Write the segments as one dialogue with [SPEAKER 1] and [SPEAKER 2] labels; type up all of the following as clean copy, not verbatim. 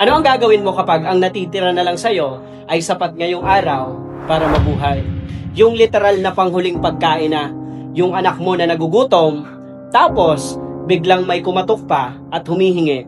[SPEAKER 1] Ano ang gagawin mo kapag ang natitira na lang sa'yo ay sapat ngayong araw para mabuhay? Yung literal na panghuling pagkain na, yung anak mo na nagugutom, tapos biglang may kumatok pa at humihingi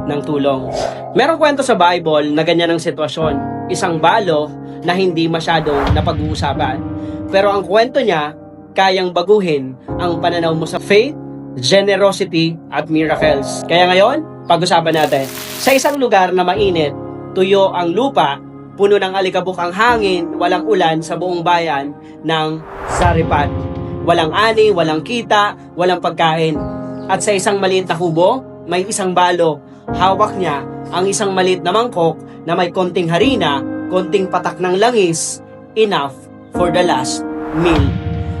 [SPEAKER 1] ng tulong. Merong kwento sa Bible na ganyan ang sitwasyon. Isang balo na hindi masyadong napag-uusapan. Pero ang kwento niya, kayang baguhin ang pananaw mo sa faith, generosity, at miracles. Kaya ngayon, pag-usapan natin. Sa isang lugar na mainit, tuyo ang lupa, puno ng alikabok ang hangin, walang ulan sa buong bayan ng Zarephath. Walang ani, walang kita, walang pagkain. At sa isang maliit na kubo, may isang balo. Hawak niya ang isang maliit na mangkok na may konting harina, konting patak ng langis, enough for the last meal.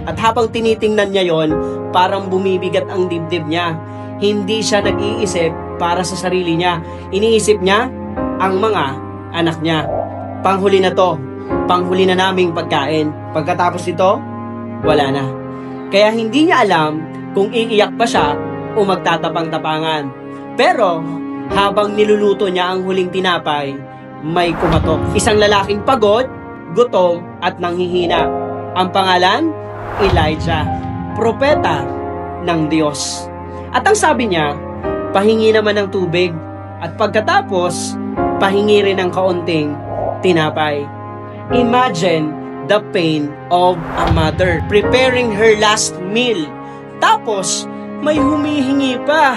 [SPEAKER 1] At habang tinitingnan niya yon, parang bumibigat ang dibdib niya. Hindi siya nag-iisip para sa sarili niya. Iniisip niya ang mga anak niya. Panghuli na to. Panghuli na naming pagkain. Pagkatapos nito, wala na. Kaya hindi niya alam kung iiyak pa siya o magtatapang-tapangan. Pero habang niluluto niya ang huling tinapay, may kumatok. Isang lalaking pagod, gutom at nanghihina. Ang pangalan, Elijah, propeta ng Diyos. At ang sabi niya, pahingi naman ng tubig at pagkatapos, pahingi rin ng kaunting tinapay. Imagine the pain of a mother preparing her last meal. Tapos, may humihingi pa.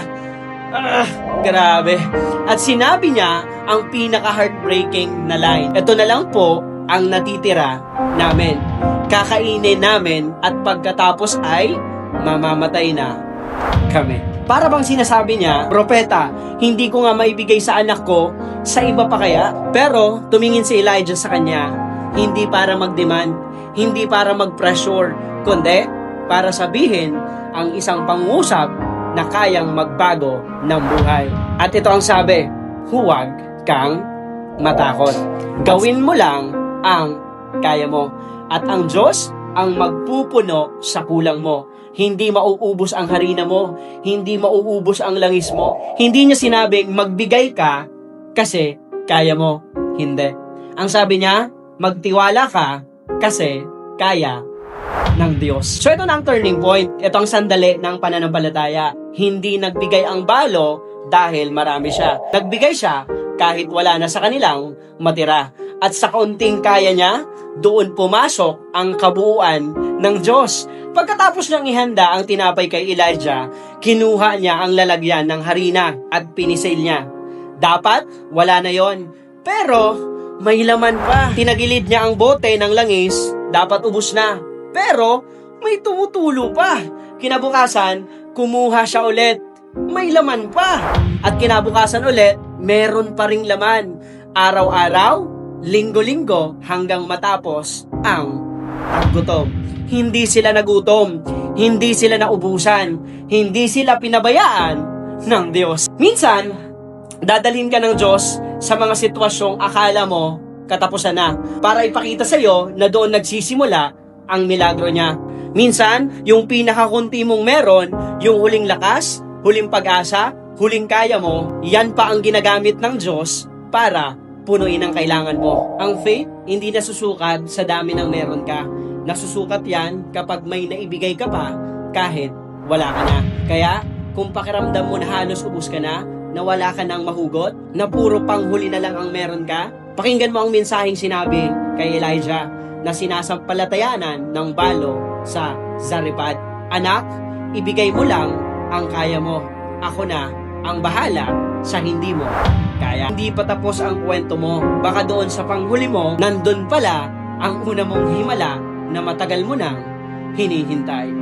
[SPEAKER 1] Grabe. At sinabi niya ang pinaka-heartbreaking na line. Ito na lang po ang natitira namin. Kakainin namin at pagkatapos ay mamamatay na kami. Para bang sinasabi niya, propeta, hindi ko nga maibigay sa anak ko, sa iba pa kaya? Pero tumingin si Elijah sa kanya, hindi para mag-demand, hindi para mag-pressure, kundi para sabihin ang isang pangusap na kayang magbago ng buhay. At ito ang sabi, huwag kang matakot. Gawin mo lang ang kaya mo. At ang Diyos ang magpupuno sa kulang mo. Hindi mauubos ang harina mo. Hindi mauubos ang langis mo. Hindi niya sinabing magbigay ka kasi kaya mo. Hindi. Ang sabi niya, magtiwala ka kasi kaya ng Diyos. So ito na ang turning point. Ito ang sandali ng pananampalataya. Hindi nagbigay ang balo dahil marami siya. Nagbigay siya kahit wala na sa kanilang matira. At sa kaunting kaya niya, doon pumasok ang kabuuan ng Diyos. Pagkatapos niyang ihanda ang tinapay kay Elijah, kinuha niya ang lalagyan ng harina at pinisil niya. Dapat, wala na yon. Pero, may laman pa. Tinagilid niya ang bote ng langis, dapat ubos na. Pero, may tumutulo pa. Kinabukasan, kumuha siya ulit. May laman pa. At kinabukasan ulit, meron pa ring laman. Araw-araw, linggo-linggo hanggang matapos ang paggutom. Hindi sila nagutom, hindi sila naubusan, hindi sila pinabayaan ng Diyos. Minsan, dadalhin ka ng Diyos sa mga sitwasyong akala mo katapusan na para ipakita sa iyo na doon nagsisimula ang milagro niya. Minsan, yung pinakakunti mong meron, yung huling lakas, huling pag-asa, huling kaya mo, yan pa ang ginagamit ng Diyos para punuin ang kailangan mo. Ang faith, hindi nasusukat sa dami ng meron ka. Nasusukat yan kapag may naibigay ka pa kahit wala ka na. Kaya, kung pakiramdam mo na halos ubos ka na wala ka nang mahugot, na puro panghuli na lang ang meron ka, pakinggan mo ang mensaheng sinabi kay Elijah na sinasampalatayanan ng balo sa Zarephath. Anak, ibigay mo lang ang kaya mo. Ako na ang bahala sa hindi mo kaya. Hindi pa tapos ang kwento mo. Baka doon sa panghuli mo, nandun pala ang una mong himala na matagal mo nang hinihintay.